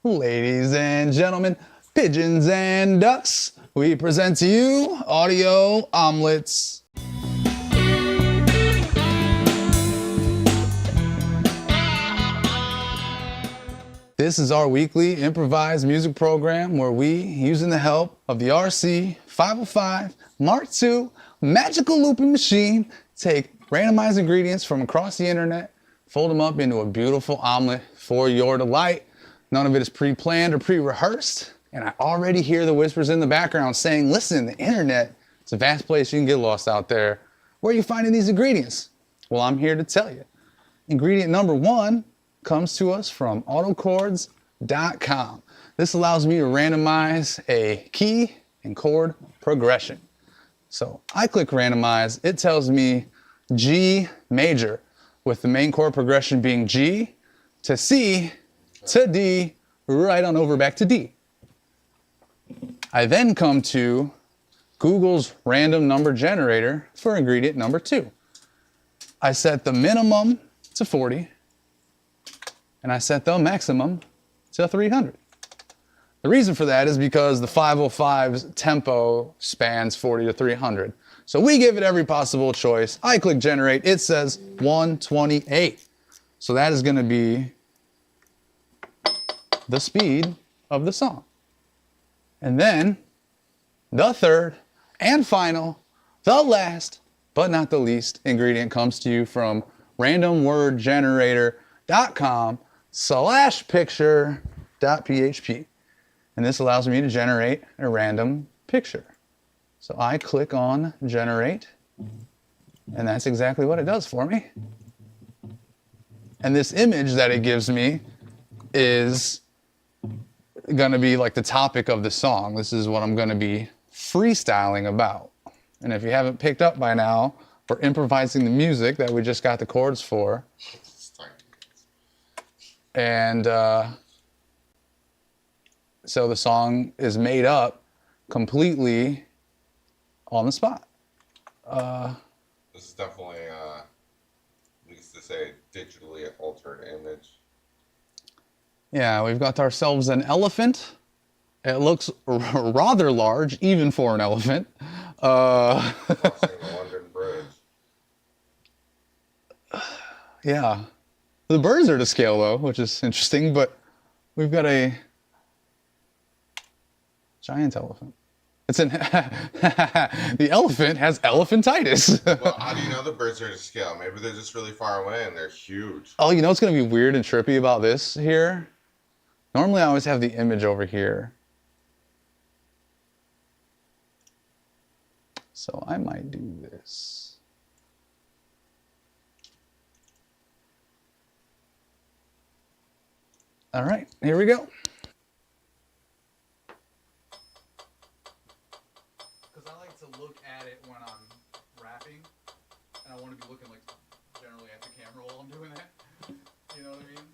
Ladies and gentlemen, pigeons and ducks, we present to you audio omelets. This is our weekly improvised music program where we, using the help of the RC 505 Mark II magical looping machine, take randomized ingredients from across the internet, fold them up into a beautiful omelet for your delight. None of it is pre-planned or pre-rehearsed, and I already hear the whispers in the background saying, listen, the internet, it's a vast place, you can get lost out there. Where are you finding these ingredients? Well, I'm here to tell you. Ingredient number one comes to us from autochords.com. This allows me to randomize a key and chord progression. So I click randomize, it tells me G major, with the main chord progression being G to C to D, right on over back to D. I then come to Google's random number generator for ingredient number two. I set the minimum to 40, and I set the maximum to 300. The reason for that is because the 505's tempo spans 40 to 300. So we give it every possible choice. I click generate, it says 128. So that is gonna be the speed of the song. And then the third and final, the last but not the least ingredient comes to you from randomwordgenerator.com/picture.php. And this allows me to generate a random picture. So I click on generate, and that's exactly what it does for me. And this image that it gives me is gonna be like the topic of the song. This is what I'm gonna be freestyling about. And if you haven't picked up by now, we're improvising the music that we just got the chords for. And so the song is made up completely on the spot. This is definitely, at least to say, digitally altered image. Yeah, we've got ourselves an elephant. It looks rather large, even for an elephant. Crossing the London Bridge. Yeah. The birds are to scale, though, which is interesting, but we've got a giant elephant. It's an the elephant has elephantitis. Well, how do you know the birds are to scale? Maybe they're just really far away and they're huge. Oh, you know what's going to be weird and trippy about this here? Normally I always have the image over here. So I might do this. All right, here we go. Because I like to look at it when I'm rapping, and I want to be looking like generally at the camera while I'm doing that. You know what I mean?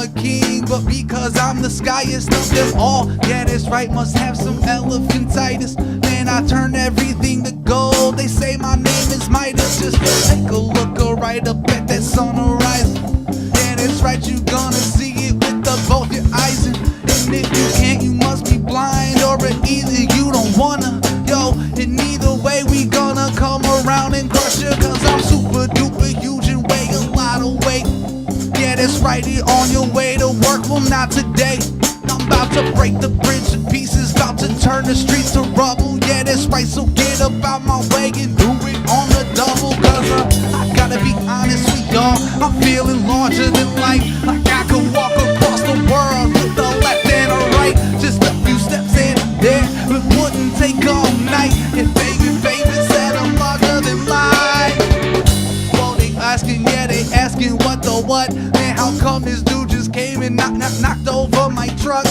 a king, but because I'm the skyest of them all. Yeah, that's right, must have some elephantitis. Man, I turn everything to gold. They say my name is Midas. Just take a look right up at that sun horizon. Yeah, that's right, you gonna see it with both your eyes. And if you can't, you must be blind, or either you don't wanna. Yo, and either way, we gonna come around and crush you, cause I'm super duper huge and weigh a lot of weight. Yeah, that's right, you're on your way to work, well not today. I'm about to break the bridge to pieces, about to turn the streets to rubble. Yeah, that's right, so get up out my way and do it on the double. Cause I gotta be honest with y'all, I'm feeling larger than life. Like I could walk across the world with the left and a right. Just a few steps in there, it wouldn't take all night. And baby said I'm larger than life. Well, they asking, yeah, they asking what the what. Man, how come this dude just came and knocked over my truck?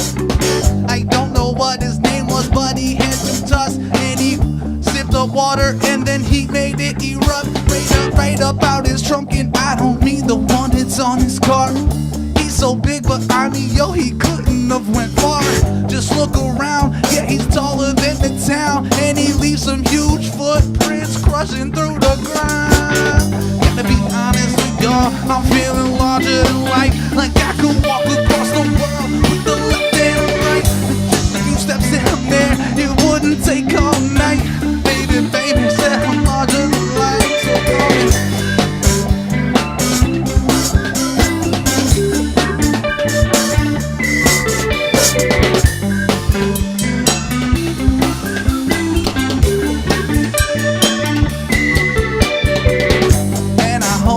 I don't know what his name was, but he had some tusk. And he sipped the water and then he made it erupt. Right up out his trunk, and I don't mean the one that's on his car. He's so big, but I mean, yo, he couldn't have went far. Just look around, yeah, he's taller than the town. And he leaves some huge footprints crushing through the ground. Gotta be honest with y'all, I'm feeling larger than life. Like I could walk across the world with the left and the right. Just a few steps in there, it wouldn't take all night. Baby said I'm larger than life. So call me.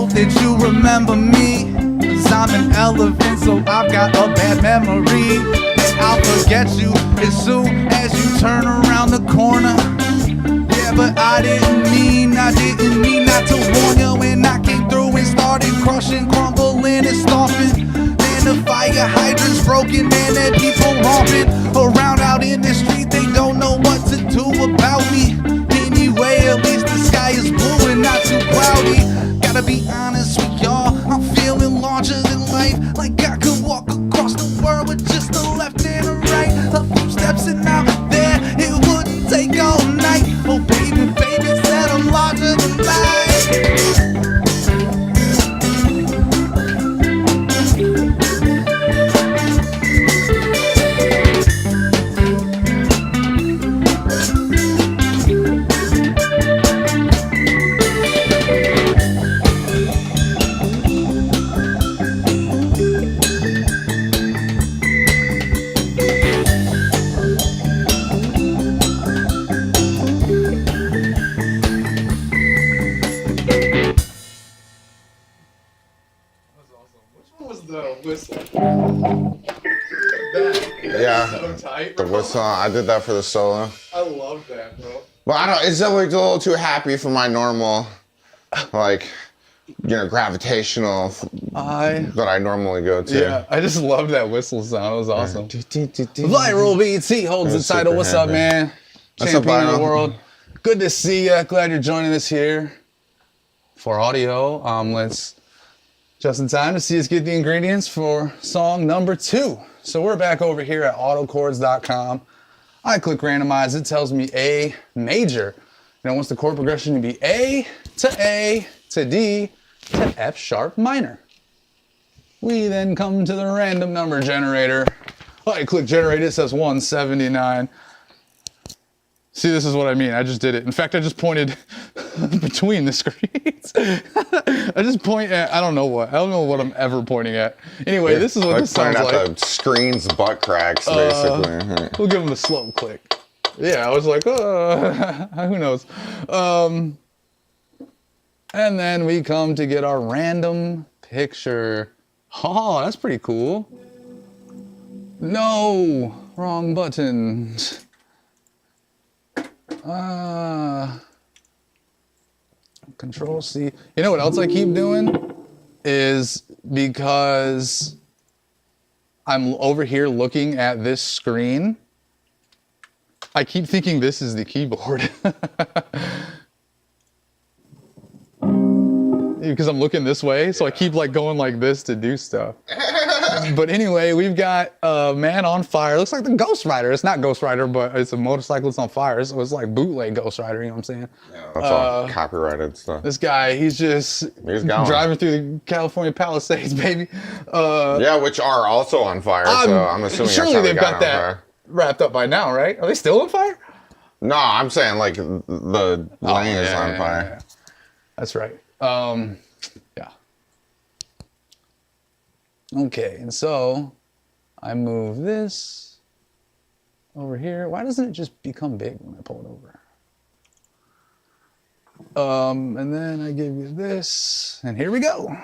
That you remember me, cause I'm an elephant, so I've got a bad memory. And I'll forget you as soon as you turn around the corner. Yeah, but I didn't mean not to warn you when I came through and started crushing, crumbling and stomping. Man, the fire hydrant's broken, man, and people romping around out in the street. They don't know what to do about me. Anyway, at least the sky is blue and not too cloudy. Gotta be honest with y'all, I'm feeling larger than life. Like I could walk across the world with just a left and a right. A few steps and out there, it wouldn't take all night. Oh baby said I'm larger than life. The whistle, I did that for the solo. I love that, bro. Well, I don't, it's definitely a little too happy for my normal, like, gravitational that I normally go to. Yeah, I just love that whistle sound. It was awesome. Viral BT holds the title. What's up, man? Champion of the world. Good to see you. Glad you're joining us here for audio omelets. Just in time to see us get the ingredients for song number 2. So we're back over here at autochords.com. I click randomize, it tells me A major. And it wants the chord progression to be A to D to F sharp minor. We then come to the random number generator. I click generate, it says 179. See, this is what I mean. I just did it. In fact, I just pointed between the screens. I just point at, I don't know what I'm ever pointing at. Anyway, this is what this sounds like. Pointing at the screen's butt cracks, basically. We'll give them a slow click. Yeah, I was like, who knows? And then we come to get our random picture. Oh, that's pretty cool. No, wrong button. Control C. You know what else I keep doing? Is because I'm over here looking at this screen, I keep thinking this is the keyboard. Because I'm looking this way, so I keep like going like this to do stuff. But anyway, we've got a man on fire. Looks like the Ghost Rider. It's not Ghost Rider, but it's a motorcycle that's on fire. So it's like bootleg Ghost Rider, you know what I'm saying? Yeah, that's all copyrighted stuff. This guy, he's driving through the California Palisades, baby. Yeah, which are also on fire, so I'm assuming surely that's how they've got that fire. wrapped up by now, right? Are they still on fire? No, I'm saying like the lane is on fire. Yeah. That's right. Yeah. Okay, and so I move this over here. Why doesn't it just become big when I pull it over? And then I give you this, and here we go.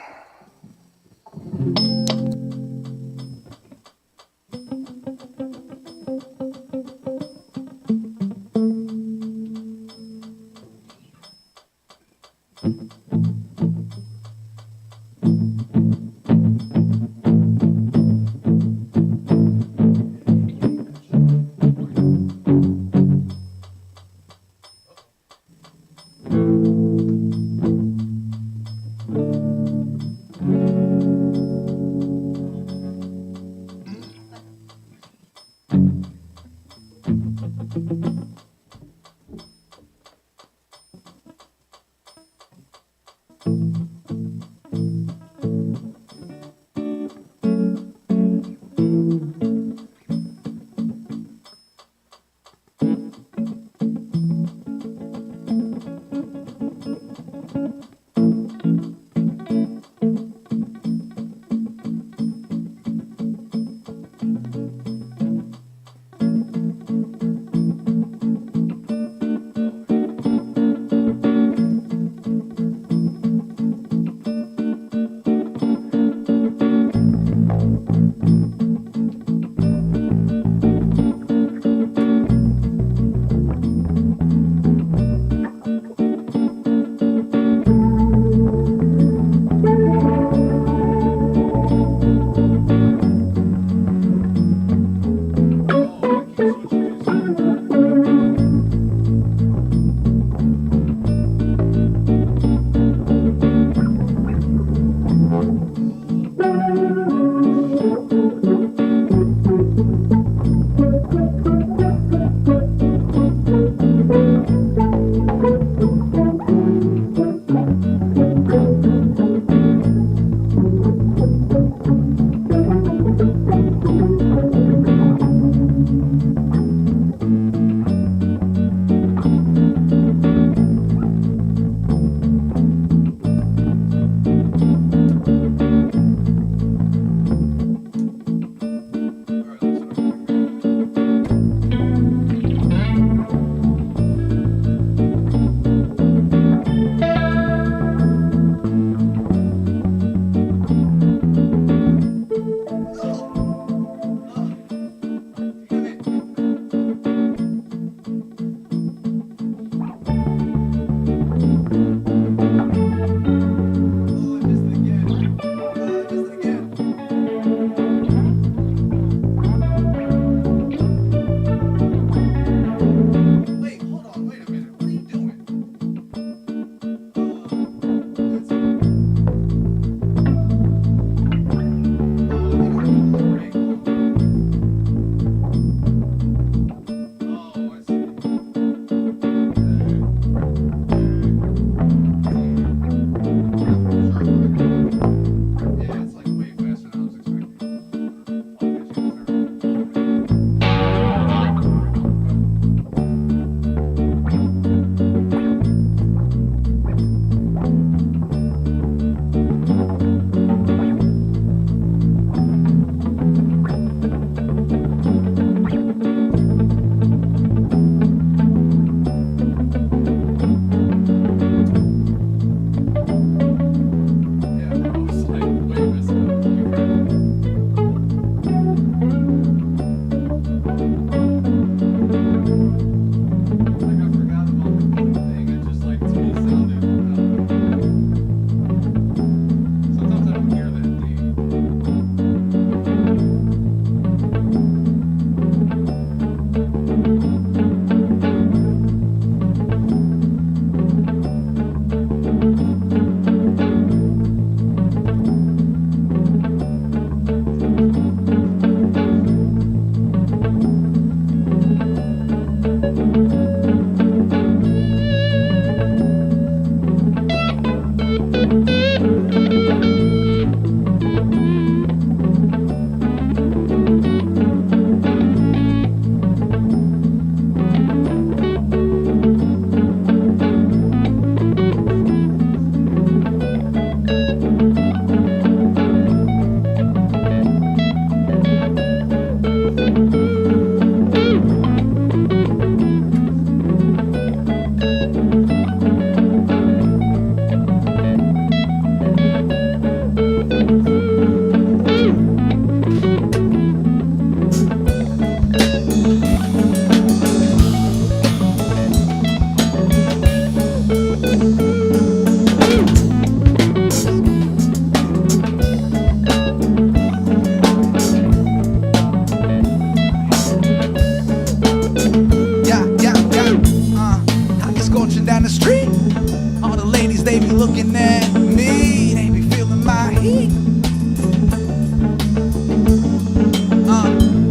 looking at me, they be feeling my heat.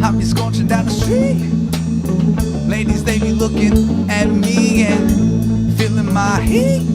I be scorching down the street. Ladies, they be looking at me and feeling my heat.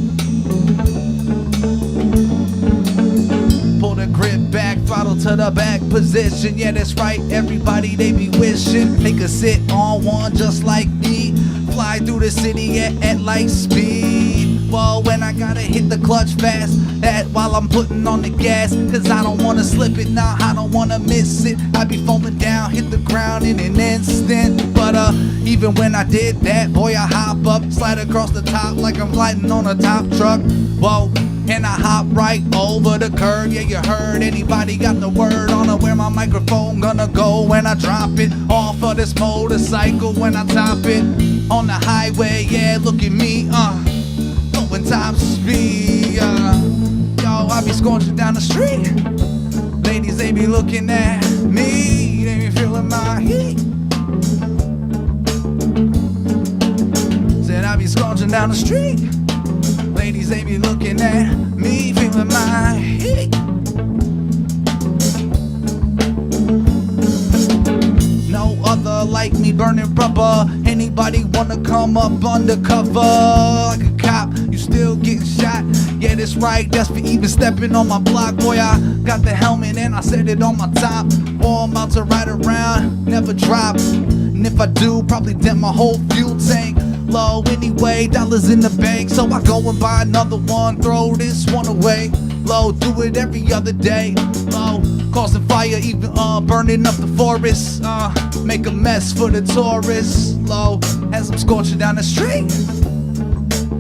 Pull the grip back, throttle to the back position. Yeah, that's right, everybody, they be wishing they could sit on one just like me. Fly through the city at light speed. Whoa, when I gotta hit the clutch fast, that while I'm putting on the gas, cause I don't wanna slip it, nah, I don't wanna miss it. I be falling down, hit the ground in an instant. But even when I did that, boy, I hop up, slide across the top like I'm gliding on a top truck. Whoa, and I hop right over the curb. Yeah, you heard, anybody got the word on where my microphone gonna go when I drop it off of this motorcycle when I top it on the highway. Yeah, look at me, going top speed. Yo, I be scorching down the street. Ladies, they be looking at me, they be feeling my heat. Said I be scorching down the street. Ladies, they be looking at me, feeling my heat. No other like me, burning rubber. Anybody wanna come up undercover like a cop? You still getting shot? Yeah, that's right, that's for even stepping on my block. Boy, I got the helmet and I set it on my top. Boy, I'm about to ride around, never drop. And if I do, probably dent my whole fuel tank. Low anyway, dollars in the bank, so I go and buy another one, throw this one away. Low, do it every other day. Low, causing fire, even burning up the forest. Make a mess for the tourists. Low, as I'm scorching down the street.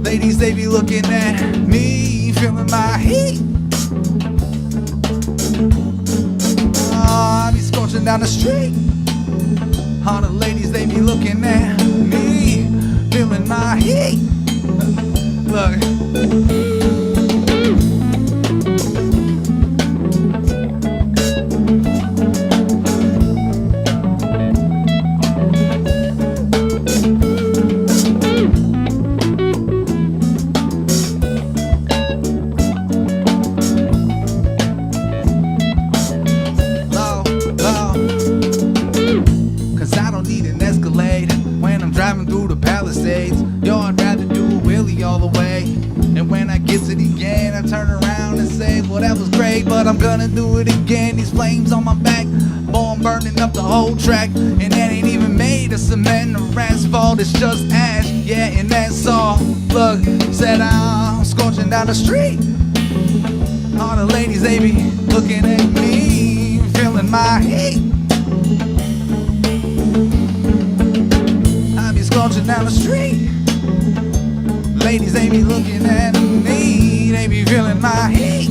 Ladies, they be looking at me, feeling my heat. I be scorching down the street. All the ladies, they be looking at me, feeling my heat. Look. Low, low. Cause I don't need an Escalade when I'm driving through the Palisades. Yo, I'd rather do a wheelie all the way. And when I get to the end, I turn around and say, well, that was great, but I'm gonna do it again. These flames on my back, boy, I'm burning up the whole track. And that ain't even made of cement or asphalt, it's just ash, yeah, and that's all. Look, said I'm scorching down the street. All the ladies, they be looking at me, feeling my heat. I be scorching down the street. Ladies, they be looking at me, they be feeling my heat.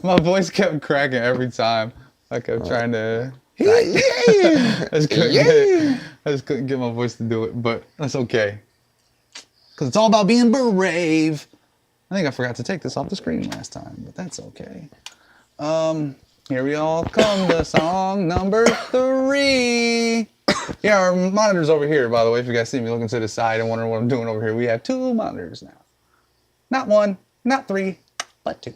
My voice kept cracking every time. I kept trying to. I just couldn't get my voice to do it, but that's okay. Because it's all about being brave. I think I forgot to take this off the screen last time, but that's okay. Here we all come to song number 3. Yeah, our monitor's over here, by the way. If you guys see me looking to the side and wondering what I'm doing over here, we have 2 monitors now. Not 1, not 3, but 2.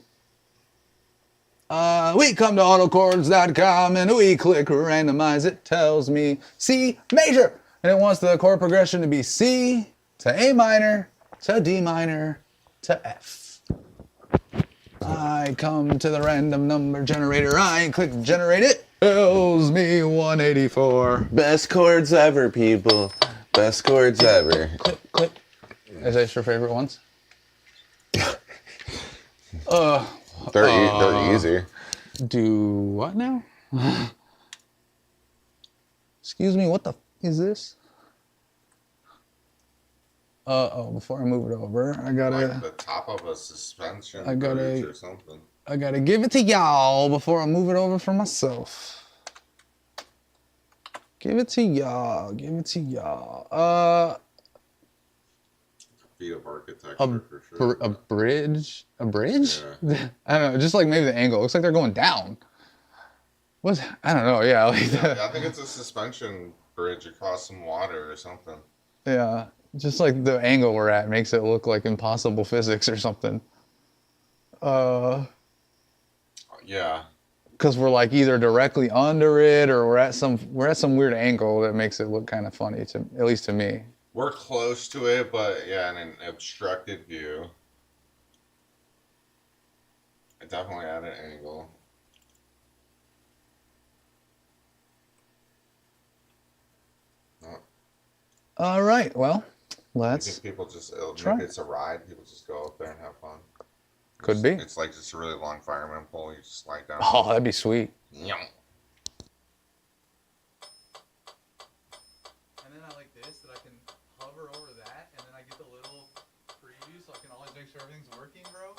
We come to autochords.com and we click randomize. It tells me C major, and it wants the chord progression to be C to A minor to D minor to F. I come to the random number generator. I click generate it. Tells me 184. Best chords ever, people. Best chords ever. Click. Is that your favorite ones? They're easy. Do what now? Excuse me, what the is this? Before I move it over, I gotta. Like the top of a suspension I gotta- bridge or something. I gotta give it to y'all before I move it over for myself. Give it to y'all. Give it to y'all. Feet of architecture for sure. A bridge? A bridge? Yeah. I don't know. Just like maybe the angle. It looks like they're going down. What's? I don't know. Yeah. Like Yeah, I think it's a suspension bridge across some water or something. Yeah. Just like the angle we're at makes it look like impossible physics or something. Yeah. Because we're like either directly under it or we're at some weird angle that makes it look kind of funny to at least to me. We're close to it, but yeah, in an obstructed view. Definitely at an angle. All right. Well, I let's. think people just, try. maybe it's a ride. People just go up there and have fun. Could be. It's like just a really long fireman pole. You just slide down. Oh, that'd be sweet. Yum. And then I like this that I can hover over that, and then I get the little preview, so I can always make sure everything's working, bro.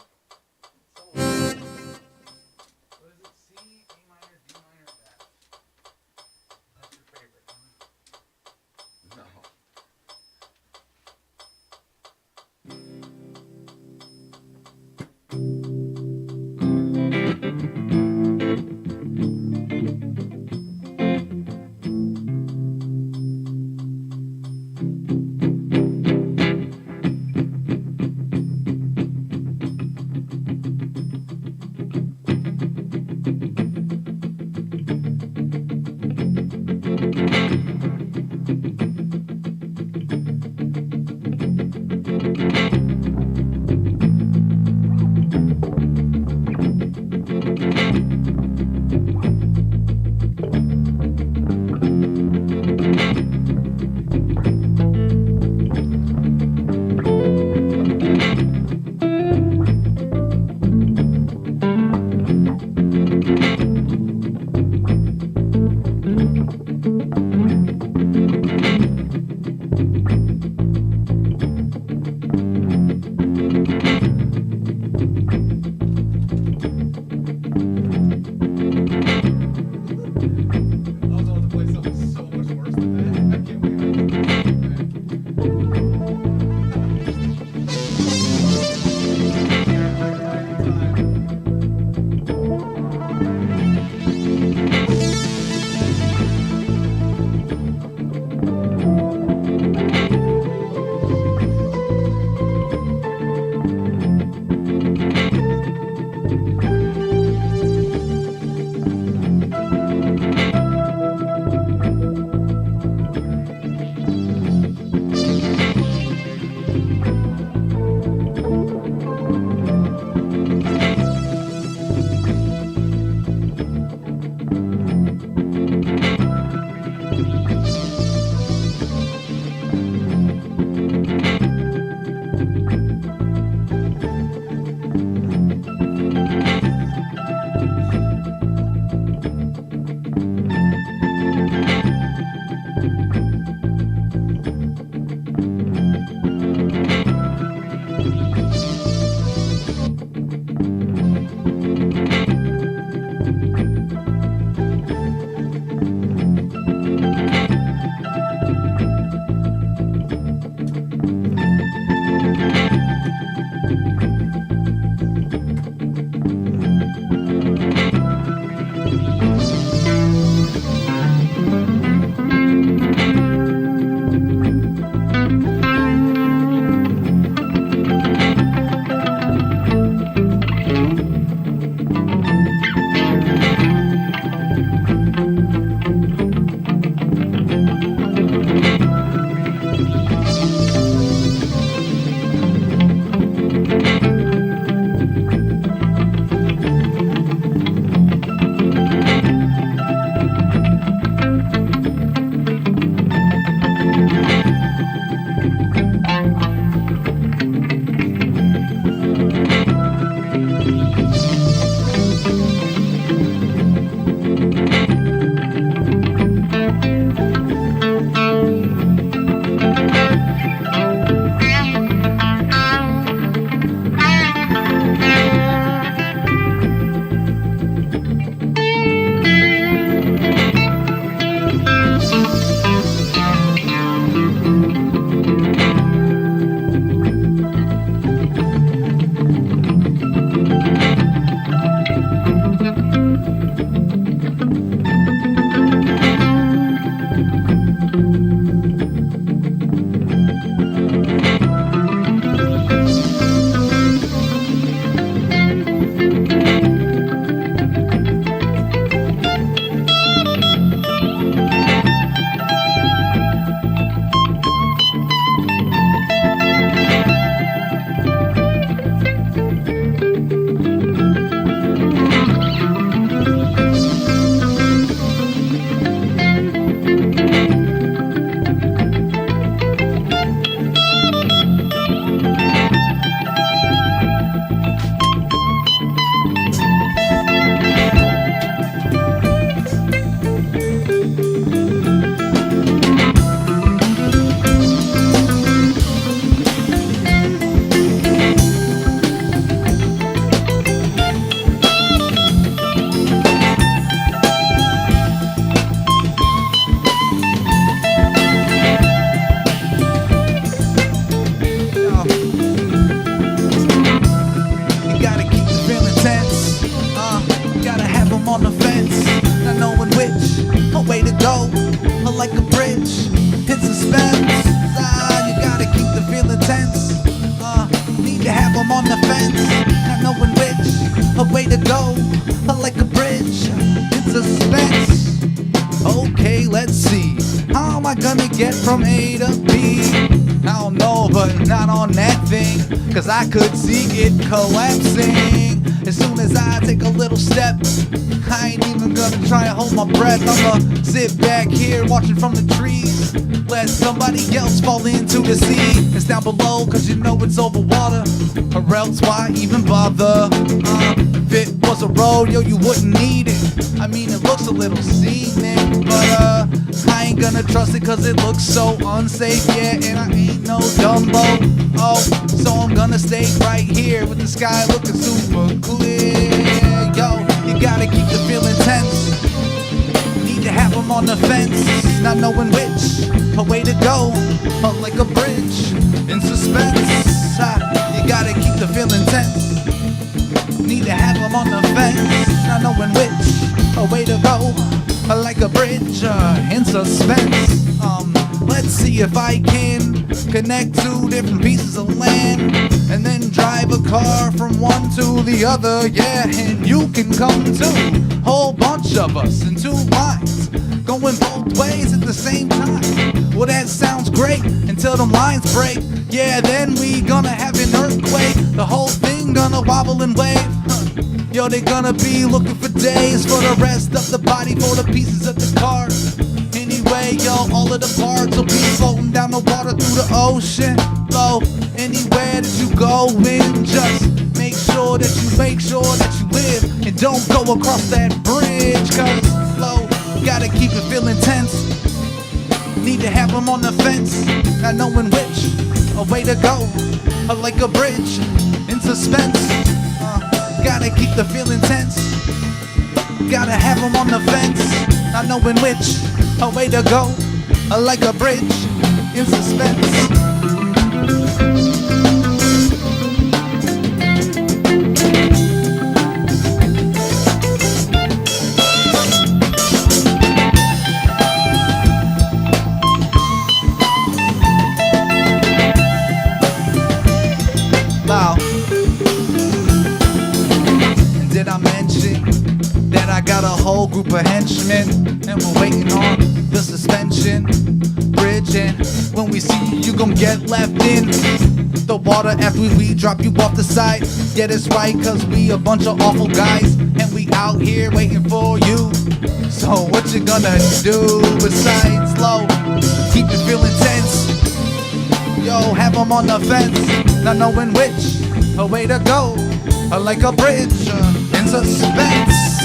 So, what is it? C, A minor, D minor, F. That's your favorite, huh? No. like a bridge in suspense. You gotta keep the feeling tense. Need to have them on the fence, not knowing which way to go. Like a bridge in suspense. Okay, let's see. How am I gonna get from A to B? I don't know, but not on that thing, cause I could see it collapsing as soon as I take a little step. I ain't even gonna try and hold my breath. I'ma sit back here watching from the trees, let somebody else fall into the sea. It's down below cause you know it's over water, or else why even bother? If it was a road, yo, you wouldn't need it. I mean, it looks a little scenic, but I ain't gonna trust it cause it looks so unsafe, yeah, and I ain't no Dumbo. Oh, so I'm gonna stay right here with the sky looking super clear. Yo, you gotta keep the feeling tense. Need to have them on the fence, not knowing which way to go. Like a bridge in suspense. You gotta keep the feeling tense. Need to have them on the fence, not knowing which way to go. Like a bridge in suspense. Let's see if I can connect two different pieces of land and then drive a car from one to the other. Yeah, and you can come too. Whole bunch of us in two lines, going both ways at the same time. Well, that sounds great until them lines break. Yeah, then we gonna have an earthquake. The whole thing gonna wobble and wave. Yo, they gonna be looking for days for the rest of the body, for the pieces of the car. Anyway, yo, all of the parts will be floating down the water through the ocean. Flow anywhere that you go in, just make sure that you live and don't go across that bridge. Cause flow, gotta keep it feeling tense. Need to have them on the fence, not knowing which way to go. Like a bridge in suspense. Gotta keep the feeling tense. Gotta have them on the fence, not knowing which way to go. Like a bridge in suspense. Wow. Did I mention that I got a whole group of henchmen and we're waiting on the suspension bridge? And when we see you, you gon' get left in the water after we drop you off the side. Yeah, that's right, cause we a bunch of awful guys and we out here waiting for you. So what you gonna do besides slow? Keep it feeling tense. Yo, have them on the fence, not knowing which way to go. Like a bridge in suspense.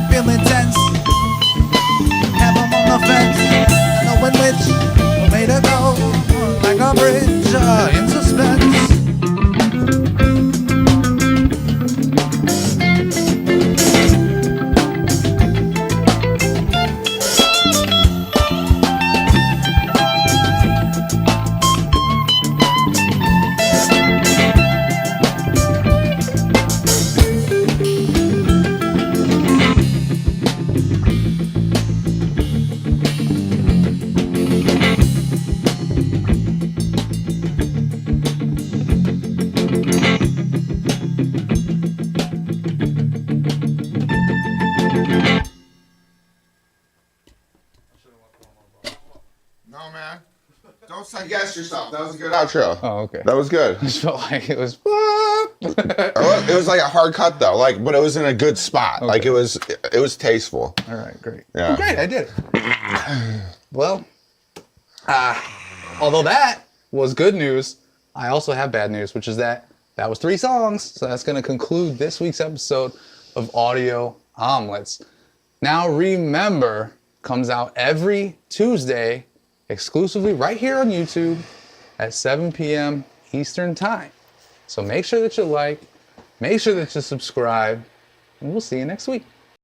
Feeling tense. Have them on the fence, not knowing which way to go. Like a bridge in suspense. No, man. Don't second guess yourself. That was a good outro. Oh, okay. That was good. I just felt like it was. It was like a hard cut though, but it was in a good spot. Okay. Like it was tasteful. All right, great. Yeah. Oh, great, I did it. Well, although that was good news, I also have bad news, which is that was 3 songs. So that's going to conclude this week's episode of Audio Omelettes. Now remember, comes out every Tuesday, exclusively right here on YouTube at 7 p.m. Eastern Time. So make sure that you like, make sure that you subscribe, and we'll see you next week.